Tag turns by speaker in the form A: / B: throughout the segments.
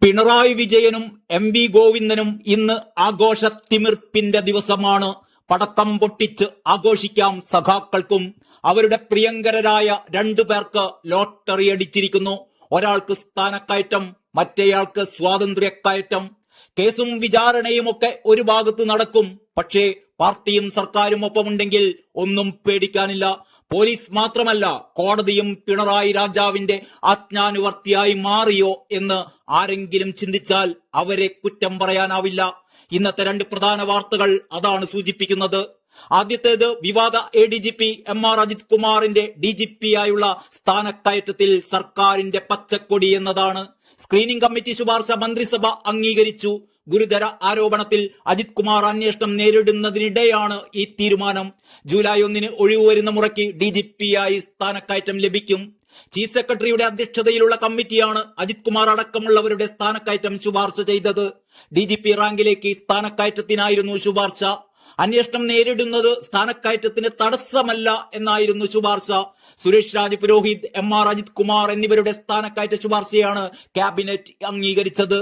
A: പിണറായി വിജയനും എം.വി. ഗോവിന്ദനും ഇന്ന് ആഘോഷ തിമിർപ്പിന്റെ ദിവസമാണ്. പടക്കം പൊട്ടിച്ച് ആഘോഷിക്കാം സഖാക്കൾക്കും. അവരുടെ പ്രിയങ്കരരായ രണ്ടു പേർക്ക് ലോട്ടറി അടിച്ചിരിക്കുന്നു. ഒരാൾക്ക് സ്ഥാനക്കയറ്റം, മറ്റേയാൾക്ക് സ്വാതന്ത്ര്യക്കയറ്റം. കേസും വിചാരണയും ഒക്കെ ഒരു ഭാഗത്ത് നടക്കും. പക്ഷേ പാർട്ടിയും സർക്കാരും ഒപ്പമുണ്ടെങ്കിൽ ഒന്നും പേടിക്കാനില്ല. പോലീസ് മാത്രമല്ല, കോടതിയും പിണറായി രാജാവിന്റെ ആജ്ഞാനുവർത്തിയായി മാറിയോ എന്ന് ആരെങ്കിലും ചിന്തിച്ചാൽ അവരെ കുറ്റം പറയാനാവില്ല. ഇന്നത്തെ രണ്ട് പ്രധാന വാർത്തകൾ അതാണ് സൂചിപ്പിക്കുന്നത്. ആദ്യത്തേത് വിവാദ ADGP MR അജിത് കുമാറിന്റെ DGP ആയുള്ള സ്ഥാനക്കയറ്റത്തിൽ സർക്കാരിന്റെ പച്ചക്കൊടി എന്നതാണ്. സ്ക്രീനിംഗ് കമ്മിറ്റി ശുപാർശ മന്ത്രിസഭ അംഗീകരിച്ചു. ഗുരുതര ആരോപണത്തിൽ അജിത് കുമാർ അന്വേഷണം നേരിടുന്നതിനിടെയാണ് ഈ തീരുമാനം. ജൂലൈ 1 ഒഴിവ് വരുന്ന മുറയ്ക്ക് DGP ആയി സ്ഥാനക്കയറ്റം ലഭിക്കും. ചീഫ് സെക്രട്ടറിയുടെ അധ്യക്ഷതയിലുള്ള കമ്മിറ്റിയാണ് അജിത് കുമാർ അടക്കമുള്ളവരുടെ സ്ഥാനക്കയറ്റം ശുപാർശ ചെയ്തത്. DGP റാങ്കിലേക്ക് സ്ഥാനക്കയറ്റത്തിനായിരുന്നു ശുപാർശ. അന്വേഷണം നേരിടുന്നത് സ്ഥാനക്കയറ്റത്തിന് തടസ്സമല്ല എന്നായിരുന്നു ശുപാർശ. സുരേഷ് രാജ് പുരോഹിത്, MR അജിത് കുമാർ എന്നിവരുടെ സ്ഥാനക്കയറ്റ ശുപാർശയാണ് ക്യാബിനറ്റ് അംഗീകരിച്ചത്.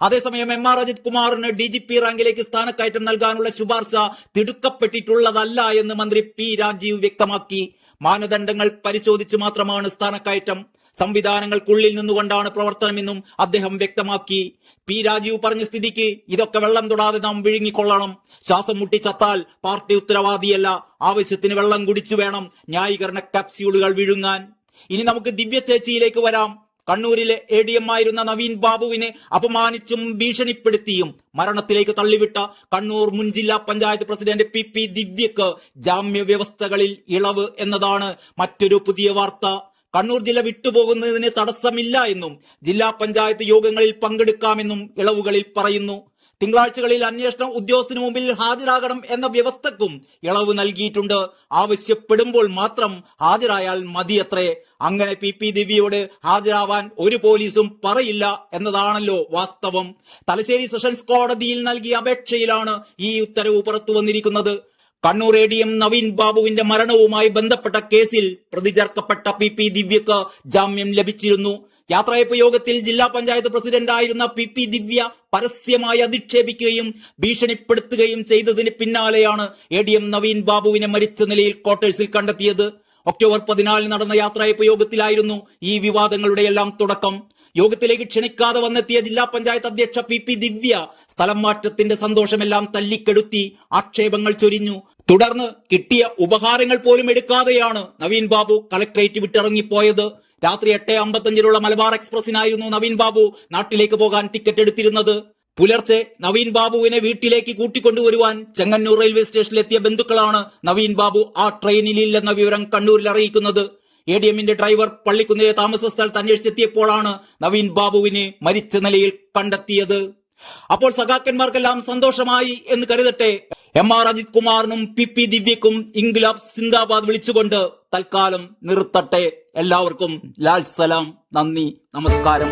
A: അതേസമയം MR അജിത് കുമാറിന് DGP റാങ്കിലേക്ക് സ്ഥാനക്കയറ്റം നൽകാനുള്ള ശുപാർശ തിടുക്കപ്പെട്ടിട്ടുള്ളതല്ല എന്ന് മന്ത്രി P രാജീവ് വ്യക്തമാക്കി. മാനദണ്ഡങ്ങൾ പരിശോധിച്ച് മാത്രമാണ് സ്ഥാനക്കയറ്റം. സംവിധാനങ്ങൾക്കുള്ളിൽ നിന്നുകൊണ്ടാണ് പ്രവർത്തനമെന്നും അദ്ദേഹം വ്യക്തമാക്കി. P രാജീവ് പറഞ്ഞ സ്ഥിതിക്ക് ഇതൊക്കെ വെള്ളം തൊടാതെ നാം വിഴുങ്ങിക്കൊള്ളണം. ശ്വാസം മുട്ടി ചത്താൽ പാർട്ടി ഉത്തരവാദിയല്ല. ആവശ്യത്തിന് വെള്ളം കുടിച്ചു വേണം ന്യായീകരണ കാപ്സ്യൂളുകൾ വിഴുങ്ങാൻ. ഇനി നമുക്ക് ദിവ്യ ചേച്ചിയിലേക്ക് വരാം. കണ്ണൂരിലെ ADM ആയിരുന്ന നവീൻ ബാബുവിനെ അപമാനിച്ചും ഭീഷണിപ്പെടുത്തിയും മരണത്തിലേക്ക് തള്ളിവിട്ട കണ്ണൂർ മുൻ ജില്ലാ പഞ്ചായത്ത് പ്രസിഡന്റ് PP ദിവ്യക്ക് ജാമ്യ വ്യവസ്ഥകളിൽ ഇളവ് എന്നതാണ് മറ്റൊരു പുതിയ വാർത്ത. കണ്ണൂർ ജില്ല വിട്ടുപോകുന്നതിന് തടസ്സമില്ല എന്നും ജില്ലാ പഞ്ചായത്ത് യോഗങ്ങളിൽ പങ്കെടുക്കാമെന്നും ഇളവുകളിൽ പറയുന്നു. തിങ്കളാഴ്ചകളിൽ അന്വേഷണ ഉദ്യോഗസ്ഥന് മുമ്പിൽ ഹാജരാകണം എന്ന വ്യവസ്ഥക്കും ഇളവ് നൽകിയിട്ടുണ്ട്. ആവശ്യപ്പെടുമ്പോൾ മാത്രം ഹാജരായാൽ മതിയത്രേ. അങ്ങനെ PP ദിവ്യയോട് ഹാജരാവാൻ ഒരു പോലീസും പറയില്ല എന്നതാണല്ലോ വാസ്തവം. തലശ്ശേരി സെഷൻസ് കോടതിയിൽ നൽകിയ അപേക്ഷയിലാണ് ഈ ഉത്തരവ് പുറത്തു വന്നിരിക്കുന്നത്. കണ്ണൂർ ADM നവീൻ ബാബുവിന്റെ മരണവുമായി ബന്ധപ്പെട്ട കേസിൽ പ്രതി ചേർക്കപ്പെട്ട PP ദിവ്യക്ക് ജാമ്യം ലഭിച്ചിരുന്നു. യാത്രയപ്പ് യോഗത്തിൽ ജില്ലാ പഞ്ചായത്ത് പ്രസിഡന്റ് ആയിരുന്ന PP ദിവ്യ പരസ്യമായി അധിക്ഷേപിക്കുകയും ഭീഷണിപ്പെടുത്തുകയും ചെയ്തതിന് പിന്നാലെയാണ് ADM നവീൻ ബാബുവിനെ മരിച്ച നിലയിൽ ക്വാർട്ടേഴ്സിൽ കണ്ടെത്തിയത്. ഒക്ടോബർ 14 നടന്ന യാത്രയപ്പ് യോഗത്തിലായിരുന്നു ഈ വിവാദങ്ങളുടെയെല്ലാം തുടക്കം. യോഗത്തിലേക്ക് ക്ഷണിക്കാതെ വന്നെത്തിയ ജില്ലാ പഞ്ചായത്ത് അധ്യക്ഷ PP ദിവ്യ സ്ഥലം മാറ്റത്തിന്റെ സന്തോഷമെല്ലാം തല്ലിക്കെടുത്തി ആക്ഷേപങ്ങൾ ചൊരിഞ്ഞു. തുടർന്ന് കിട്ടിയ ഉപഹാരങ്ങൾ പോലും എടുക്കാതെയാണ് നവീൻ ബാബു കളക്ടറേറ്റ് വിട്ടിറങ്ങിപ്പോയത്. രാത്രി 8:55 മലബാർ എക്സ്പ്രസിനായിരുന്നു നവീൻ ബാബു നാട്ടിലേക്ക് പോകാൻ ടിക്കറ്റ് എടുത്തിരുന്നത്. പുലർച്ചെ നവീൻ ബാബുവിനെ വീട്ടിലേക്ക് കൂട്ടിക്കൊണ്ടുവരുവാൻ ചെങ്ങന്നൂർ റെയിൽവേ സ്റ്റേഷനിലെത്തിയ ബന്ധുക്കളാണ് നവീൻ ബാബു ആ ട്രെയിനിലില്ലെന്ന വിവരം കണ്ണൂരിൽ അറിയിക്കുന്നത്. ADMന്റെ ഡ്രൈവർ പള്ളിക്കുന്നിലെ താമസ സ്ഥലത്ത് അന്വേഷിച്ചെത്തിയപ്പോഴാണ് നവീൻ ബാബുവിനെ മരിച്ച നിലയിൽ കണ്ടെത്തിയത്. അപ്പോൾ സഖാക്കന്മാർക്കെല്ലാം സന്തോഷമായി എന്ന് കരുതട്ടെ. MR അജിത് കുമാറിനും PP ദിവ്യക്കും ഇൻക്ലാബ് സിന്ദാബാദ് വിളിച്ചുകൊണ്ട് തൽക്കാലം നിർത്തട്ടെ. എല്ലാവർക്കും ലാൽ സലാം, നന്ദി, നമസ്കാരം.